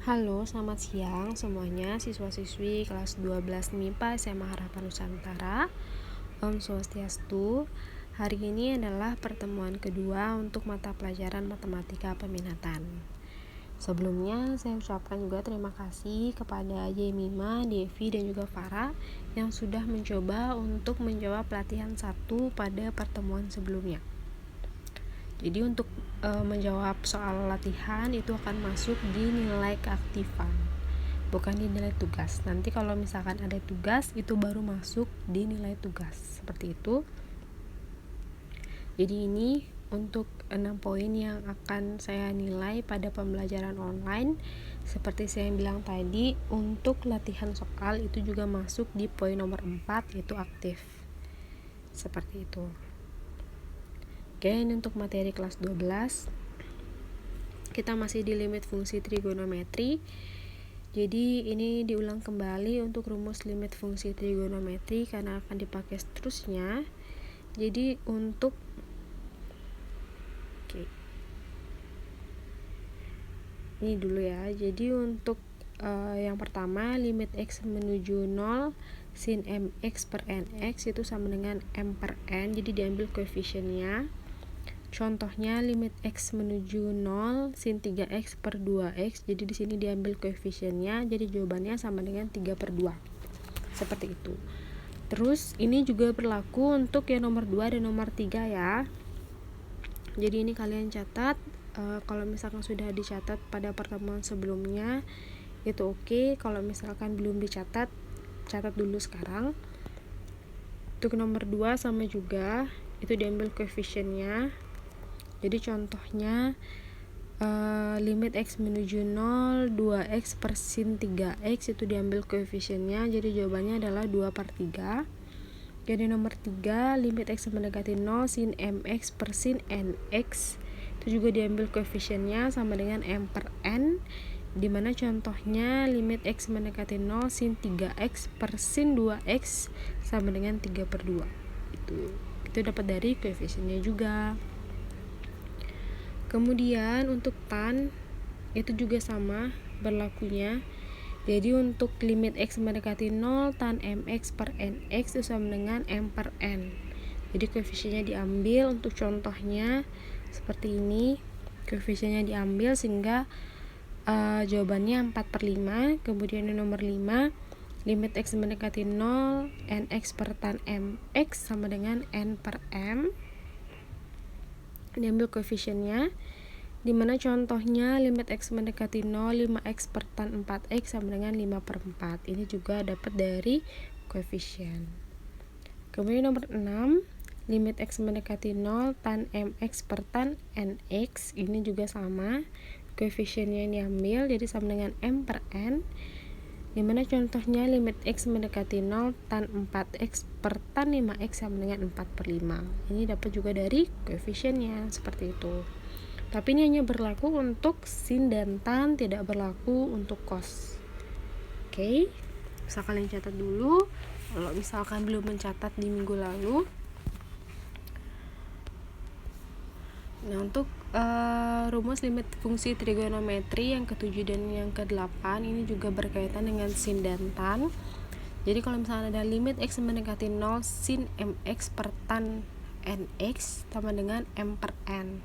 Halo, selamat siang semuanya siswa-siswi kelas 12 MIPA SMA Harapan Nusantara. Om Swastiastu. Hari ini adalah pertemuan kedua untuk mata pelajaran matematika peminatan. Sebelumnya saya ucapkan juga terima kasih kepada Yemima, Devi, dan juga Farah yang sudah mencoba untuk menjawab latihan 1 pada pertemuan sebelumnya. Jadi untuk menjawab soal latihan itu akan masuk di nilai keaktifan, bukan di nilai tugas. Nanti kalau misalkan ada tugas itu baru masuk di nilai tugas, seperti itu. Jadi ini untuk 6 poin yang akan saya nilai pada pembelajaran online. Seperti saya bilang tadi, untuk latihan soal itu juga masuk di poin nomor 4, yaitu aktif. Seperti itu. Oke, ini untuk materi kelas 12. Kita masih di limit fungsi trigonometri. Jadi ini diulang kembali untuk rumus limit fungsi trigonometri karena akan dipakai seterusnya. Jadi untuk ini dulu ya. Jadi untuk yang pertama, limit x menuju 0 sin mx per nx itu sama dengan m per n. Jadi diambil koefisiennya. Contohnya limit x menuju 0 sin 3x per 2x. Jadi di sini diambil koefisiennya. Jadi jawabannya sama dengan 3 per 2. Seperti itu. Terus ini juga berlaku untuk yang nomor 2 dan nomor 3 ya. Jadi ini kalian catat. Kalau misalkan sudah dicatat pada pertemuan sebelumnya itu oke. Kalau misalkan belum dicatat, catat dulu sekarang. Untuk nomor 2 sama juga, itu diambil koefisiennya. Jadi contohnya limit x menuju 0 2x per sin 3x itu diambil koefisiennya. Jadi jawabannya adalah 2 per 3. Jadi nomor 3, limit x mendekati 0 sin mx per sin nx itu juga diambil koefisiennya sama dengan m per n, dimana contohnya limit x mendekati 0 sin 3x per sin 2x sama dengan 3 per 2. Itu dapat dari koefisiennya juga. Kemudian untuk tan itu juga sama berlakunya. Jadi untuk limit x mendekati 0 tan mx per nx itu sama dengan m per n. Jadi koefisiennya diambil. Untuk contohnya seperti ini, koefisiennya diambil sehingga jawabannya 4 per 5. Kemudian di nomor 5, limit x mendekati 0 nx per tan mx sama dengan n per m. Diambil koefisiennya, dimana contohnya limit x mendekati 0 5x per tan 4x sama dengan 5 per 4. Ini juga dapat dari koefisien. Kemudian nomor 6, limit x mendekati 0 tan mx per tan nx. Ini juga sama, koefisiennya yang diambil jadi sama dengan m per n, dimana contohnya limit x mendekati 0 tan 4x per tan 5x sama dengan 4 per 5. Ini dapat juga dari koefisiennya, seperti itu. Tapi ini hanya berlaku untuk sin dan tan, tidak berlaku untuk cos. Oke, bisa kalian catat dulu kalau misalkan belum mencatat di minggu lalu. Nah, untuk rumus limit fungsi trigonometri yang ke-7 dan yang ke-8 ini juga berkaitan dengan sin dan tan. Jadi kalau misalnya ada limit x mendekati 0 sin mx per tan nx sama dengan m per n.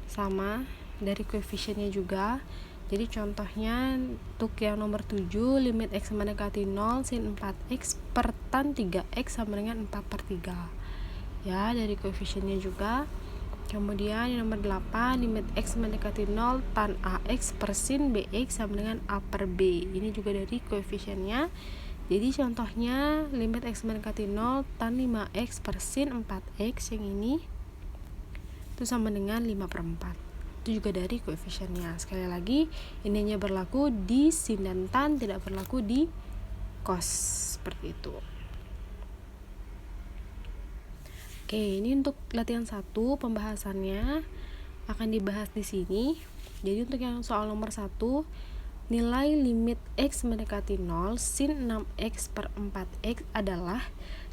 Sama dari koefisiennya juga. Jadi contohnya untuk yang nomor 7, limit x mendekati 0 sin 4x per tan 3x sama dengan 4 per 3. Ya, dari koefisiennya juga. Kemudian yang nomor 8, limit x mendekati 0 tan ax per sin bx sama dengan a per b. Ini juga dari koefisiennya. Jadi contohnya limit x mendekati 0 tan 5x per sin 4x, yang ini itu sama dengan 5 per 4. Itu juga dari koefisiennya. Sekali lagi, ini hanya berlaku di sin dan tan, tidak berlaku di cos. Seperti itu. Oke, ini untuk latihan 1 pembahasannya akan dibahas di sini. Jadi untuk yang soal nomor 1, nilai limit x mendekati 0 sin 6x per 4x adalah,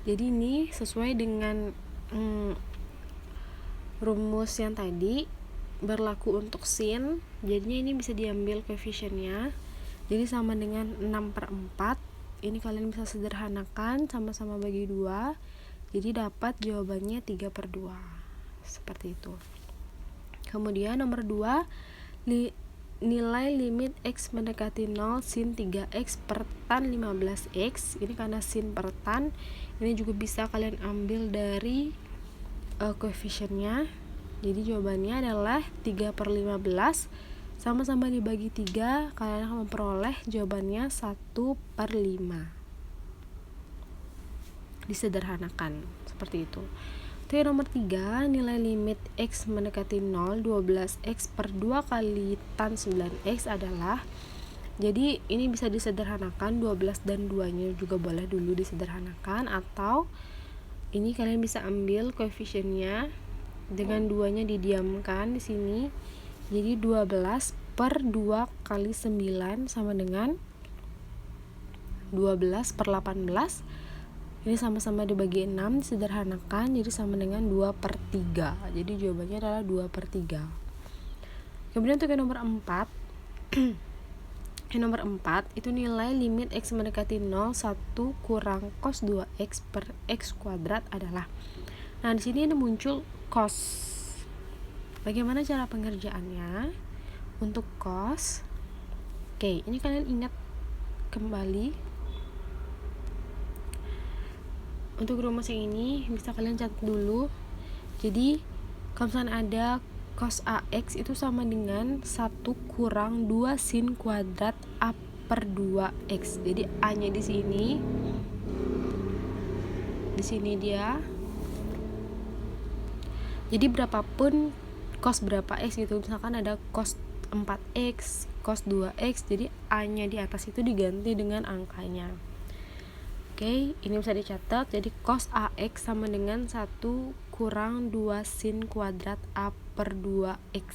jadi ini sesuai dengan rumus yang tadi. berlaku untuk sin, jadinya ini bisa diambil koefisiennya, jadi sama dengan 6/4. Ini kalian bisa sederhanakan, sama-sama bagi 2, jadi dapat jawabannya 3/2, seperti itu. Kemudian nomor 2, nilai limit x mendekati 0 sin 3x per tan 15x. Ini karena sin per tan, ini juga bisa kalian ambil dari koefisiennya. Jadi jawabannya adalah 3/15, sama-sama dibagi 3, kalian akan memperoleh jawabannya 1/5. Disederhanakan seperti itu. Oke, nomor 3, nilai limit x mendekati 0 12x per 2 kali tan 9x adalah, jadi ini bisa disederhanakan, 12 dan 2 nya juga boleh dulu disederhanakan, atau ini kalian bisa ambil koefisiennya dengan 2 nya didiamkan di sini. Jadi 12 per 2 kali 9 sama dengan 12 per 18. Ini sama-sama dibagi 6, disederhanakan, jadi sama dengan 2/3. Jadi jawabannya adalah 2/3. Kemudian untuk yang nomor 4 yang nomor 4 itu nilai limit x mendekati 0 1 kurang cos 2x per x kuadrat adalah. Nah, di sini ada muncul cos. Bagaimana cara pengerjaannya? Untuk cos, oke, ini kalian ingat kembali. Untuk rumus yang ini bisa kalian catat dulu. Jadi kalau misalnya ada cos AX itu sama dengan 1 kurang 2 sin kuadrat A per 2X. Jadi A-nya di sini dia. Jadi berapapun cos berapa X gitu, misalkan ada cos 4X, cos 2X, jadi A-nya di atas itu diganti dengan angkanya. Oke, ini bisa dicatat. Jadi cos AX sama dengan 1 kurang 2 sin kuadrat A per 2X.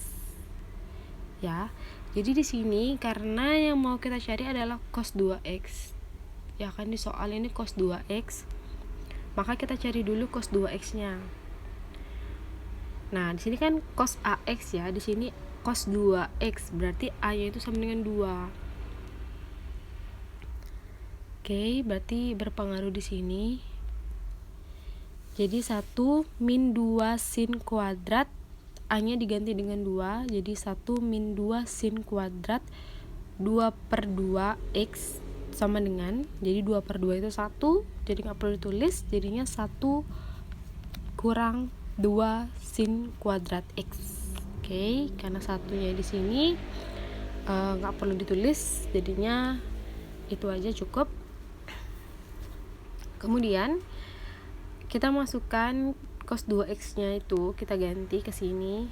Ya. Jadi di sini karena yang mau kita cari adalah cos 2X. Ya kan, di soal ini cos 2X. Maka kita cari dulu cos 2X-nya. Nah, di sini kan cos AX ya, di sini cos 2X, berarti A-nya itu sama dengan 2. Oke, berarti berpengaruh di sini. Jadi 1 min 2 sin kuadrat, A-nya diganti dengan 2, jadi 1 min 2 sin kuadrat 2/2X sama dengan, jadi 2/2 itu 1, jadi nggak perlu ditulis, jadinya 1 kurang 2 sin kuadrat X. Oke, karena satunya di sini nggak perlu ditulis, jadinya itu aja cukup. Kemudian kita masukkan cos 2x nya itu, kita ganti ke sini.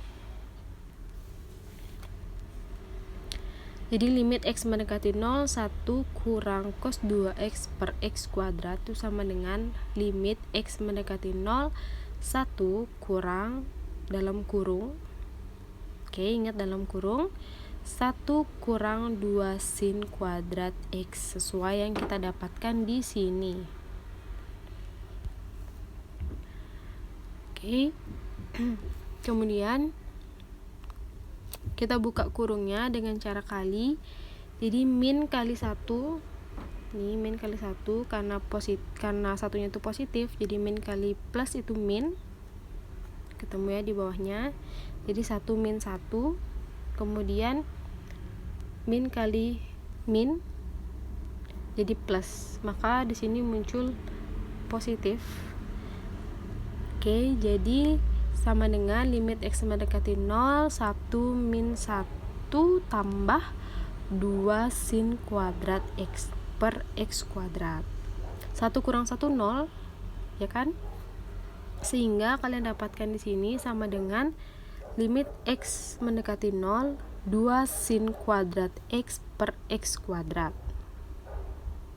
Jadi limit x mendekati 0 1 kurang cos 2x per x kuadrat itu sama dengan limit x mendekati 0 1 kurang dalam kurung. Oke, ingat dalam kurung, 1 kurang 2 sin kuadrat x, sesuai yang kita dapatkan di sini. Oke. Kemudian kita buka kurungnya dengan cara kali. Jadi min kali 1. Ini min kali 1 karena satunya itu positif, jadi min kali plus itu min. Ketemu ya di bawahnya. Jadi 1 min 1. Kemudian min kali min jadi plus. Maka di sini muncul positif. Oke, jadi sama dengan limit x mendekati 0 1 min 1 tambah 2 sin kuadrat x per x kuadrat. 1 kurang 1 0, ya kan? Sehingga kalian dapatkan di sini sama dengan limit x mendekati 0 2 sin kuadrat x per x kuadrat.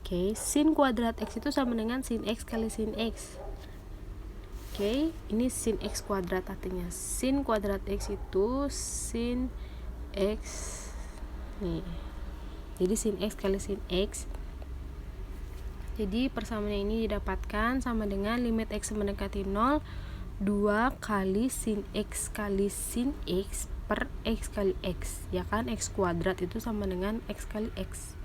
Oke, sin kuadrat x itu sama dengan sin x kali sin x. Oke, ini sin x kuadrat artinya. Sin kuadrat x itu sin x nih. Jadi sin x kali sin x. Jadi persamaan ini didapatkan sama dengan limit x mendekati 0 2 kali sin x per X kali X, ya kan? X kuadrat itu sama dengan X kali X.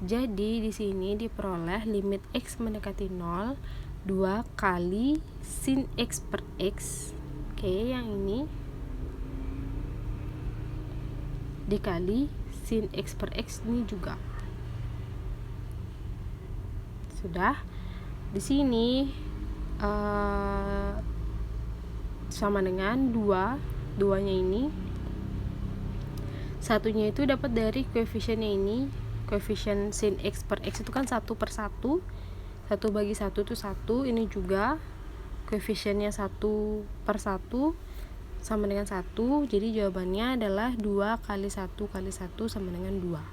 Jadi di sini diperoleh limit X mendekati 0 2 kali sin X per X. Oke, yang ini dikali sin X per X ini juga. Sudah. Di sini sama dengan 2-nya ini. Satunya itu dapat dari koefisiennya ini. Koefisien sin X per X itu kan 1/1. 1 bagi 1 itu 1. Ini juga koefisiennya 1/1 sama dengan 1. Jadi jawabannya adalah 2 kali 1 kali 1 sama dengan 2.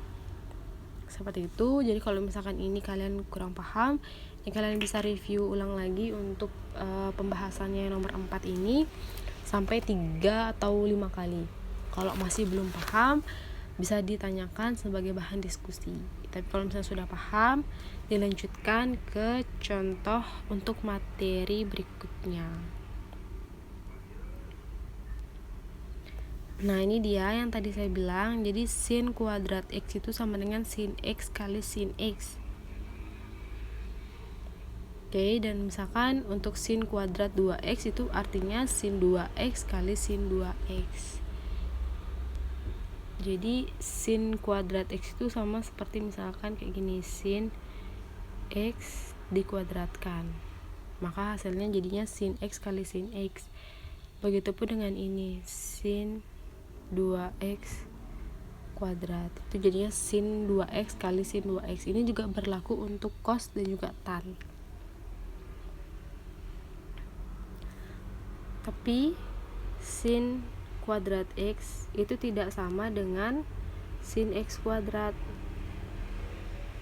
Seperti itu. Jadi kalau misalkan ini kalian kurang paham, ya kalian bisa review ulang lagi untuk pembahasannya nomor 4 ini sampai 3 atau 5 kali. Kalau masih belum paham, bisa ditanyakan sebagai bahan diskusi. Tapi kalau misalnya sudah paham, dilanjutkan ke contoh untuk materi berikutnya. Nah, ini dia yang tadi saya bilang. Jadi sin kuadrat X itu sama dengan sin X kali sin X. Oke, dan misalkan untuk sin kuadrat 2X itu artinya sin 2X kali sin 2X. Jadi sin kuadrat X itu sama seperti misalkan kayak gini, sin X dikuadratkan. Maka hasilnya jadinya sin X kali sin X. Begitupun dengan ini, sin 2X kuadrat. Itu jadinya sin 2X kali sin 2X. Ini juga berlaku untuk cos dan juga tan. Tapi sin kuadrat X itu tidak sama dengan sin X kuadrat.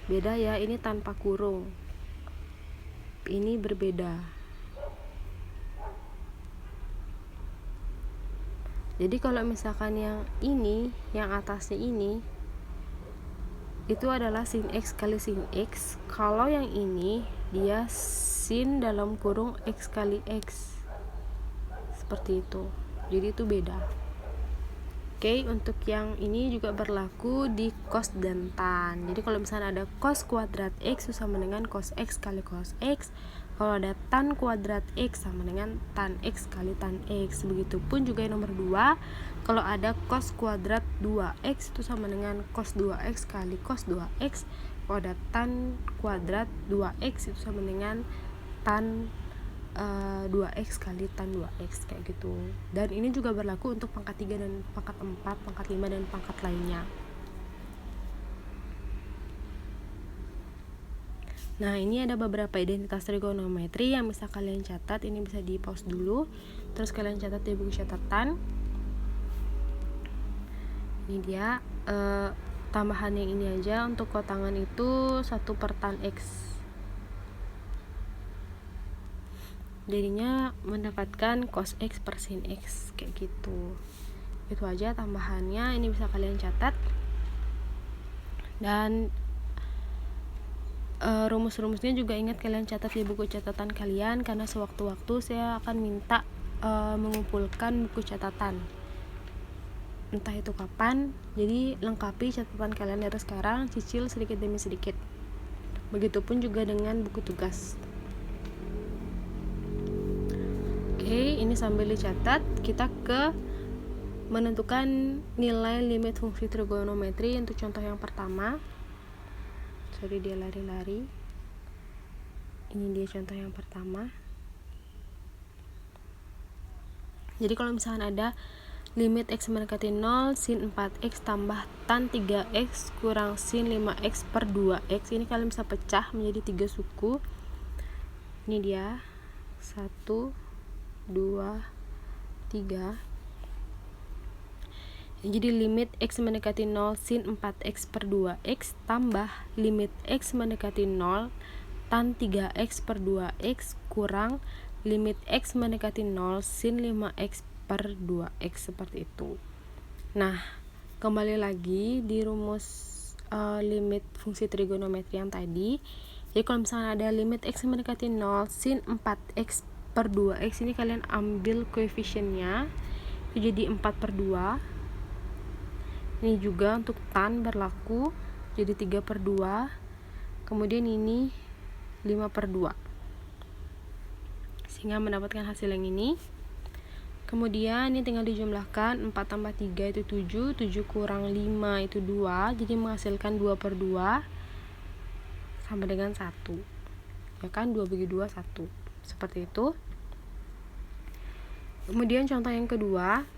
Beda ya, ini tanpa kurung. Ini berbeda. Jadi kalau misalkan yang ini, yang atasnya ini, itu adalah sin X kali sin X. Kalau yang ini, dia sin dalam kurung X kali X. Seperti itu. Jadi itu beda. Oke, untuk yang ini juga berlaku di cos dan tan. Jadi kalau misalnya ada cos kuadrat X sama dengan cos X kali cos X. Kalau ada tan kuadrat X sama dengan tan X kali tan X. Begitupun juga yang nomor 2, kalau ada cos kuadrat 2X itu sama dengan cos 2X kali cos 2X. Kalau ada tan kuadrat 2X itu sama dengan tan 2X kali tan 2X, kayak gitu. Dan ini juga berlaku untuk pangkat 3 dan pangkat 4, pangkat 5 dan pangkat lainnya. Nah, ini ada beberapa identitas trigonometri yang bisa kalian catat. Ini bisa di pause dulu, terus kalian catat di buku catatan. Ini dia tambahan yang ini aja. Untuk kotangan itu 1 per tan X. Jadinya mendapatkan cos X per sin X, kayak gitu. Itu aja tambahannya, ini bisa kalian catat. Dan rumus-rumusnya juga ingat kalian catat di buku catatan kalian, karena sewaktu-waktu saya akan minta mengumpulkan buku catatan. Entah itu kapan, jadi lengkapi catatan kalian dari sekarang, cicil sedikit demi sedikit. Begitupun juga dengan buku tugas. Oke, ini sambil dicatat, kita ke menentukan nilai limit fungsi trigonometri untuk contoh yang pertama. Sorry, dia lari-lari. Ini dia contoh yang pertama. Jadi kalau misalnya ada limit X mendekati 0, sin 4X tambah tan 3X kurang sin 5X per 2X. Ini kalian bisa pecah menjadi 3 suku. Ini dia 1, 2, 3. Jadi limit X mendekati 0 sin 4X per 2X tambah limit X mendekati 0 tan 3X per 2X kurang limit X mendekati 0 sin 5X per 2X, seperti itu. Nah, kembali lagi di rumus limit fungsi trigonometri yang tadi. Jadi kalau misalnya ada limit X mendekati 0 sin 4X per 2X, ini kalian ambil koefisiennya, itu jadi 4 per 2. Ini juga untuk tan berlaku, jadi 3/2. Kemudian ini 5/2, sehingga mendapatkan hasil yang ini. Kemudian ini tinggal dijumlahkan, 4 tambah 3 itu 7, 7 kurang 5 itu 2, jadi menghasilkan 2/2 sama dengan 1. Ya kan, 2 bagi 2, 1. Seperti itu. Kemudian contoh yang kedua,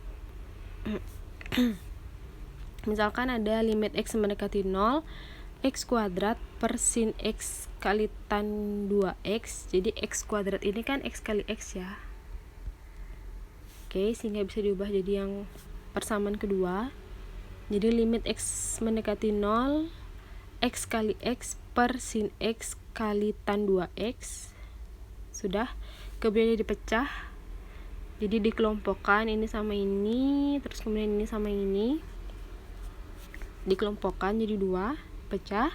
misalkan ada limit x mendekati 0, x kuadrat per sin x kali tan 2x. Jadi x kuadrat ini kan x kali x ya. Oke, sehingga bisa diubah jadi yang persamaan kedua. Jadi limit x mendekati 0, x kali x per sin x kali tan 2x. Sudah, kemudian dipecah. Jadi dikelompokkan, ini sama ini, terus kemudian ini sama ini. Dikelompokkan jadi 2, pecah.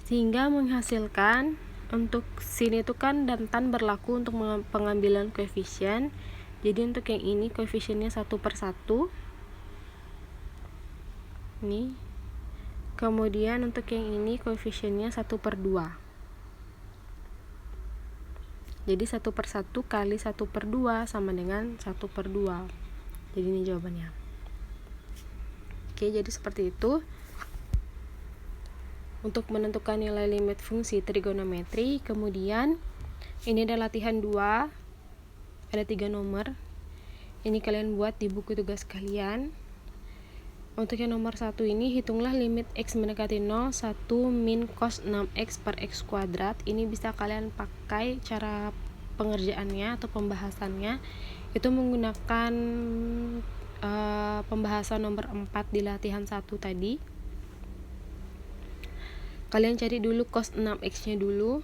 Sehingga menghasilkan, untuk sin itu kan dan tan berlaku untuk pengambilan koefisien. Jadi untuk yang ini koefisiennya 1/1. Ini. Kemudian untuk yang ini koefisiennya 1/2. Jadi 1/1 kali 1/2 sama dengan 1/2. Jadi ini jawabannya. Oke, jadi seperti itu. Untuk menentukan nilai limit fungsi trigonometri. Kemudian ini ada latihan 2. Ada 3 nomor. Ini kalian buat di buku tugas kalian. Untuk yang nomor 1 ini, hitunglah limit x mendekati 0, 1 min cos 6x per x kuadrat. Ini bisa kalian pakai cara pengerjaannya atau pembahasannya itu menggunakan pembahasan nomor 4 di latihan 1 tadi. Kalian cari dulu cos 6x nya dulu,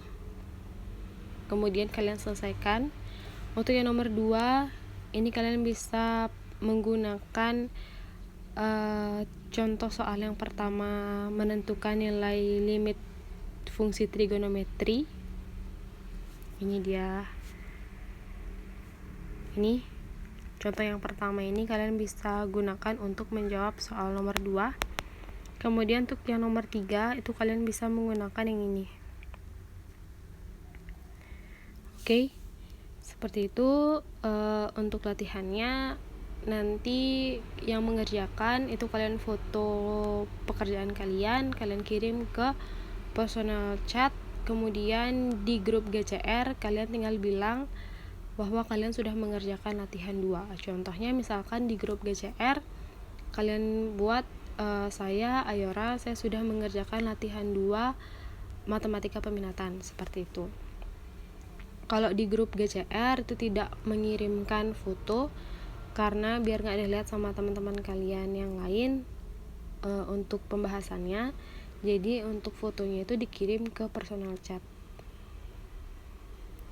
kemudian kalian selesaikan. Untuk yang nomor 2 ini kalian bisa menggunakan contoh soal yang pertama, menentukan nilai limit fungsi trigonometri. Ini dia. Ini contoh yang pertama, ini kalian bisa gunakan untuk menjawab soal nomor 2. Kemudian untuk yang nomor 3 itu kalian bisa menggunakan yang ini. Oke. Seperti itu untuk latihannya. Nanti yang mengerjakan itu kalian foto pekerjaan kalian kirim ke personal chat, kemudian di grup GCR kalian tinggal bilang bahwa kalian sudah mengerjakan latihan 2. Contohnya misalkan di grup GCR kalian buat saya Ayora, saya sudah mengerjakan latihan 2 matematika peminatan, seperti itu. Kalau di grup GCR itu tidak mengirimkan foto, karena biar nggak dilihat sama teman-teman kalian yang lain untuk pembahasannya. Jadi untuk fotonya itu dikirim ke personal chat.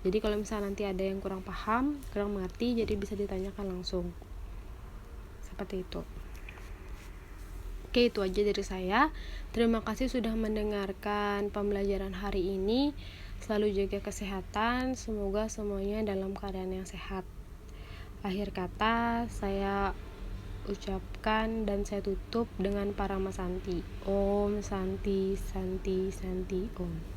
Jadi kalau misalnya nanti ada yang kurang paham, kurang mengerti, jadi bisa ditanyakan langsung. Seperti itu. Oke, itu aja dari saya. Terima kasih sudah mendengarkan pembelajaran hari ini. Selalu jaga kesehatan, semoga semuanya dalam keadaan yang sehat. Akhir kata saya ucapkan dan saya tutup dengan Parama Santi. Om Santi Santi Santi Om.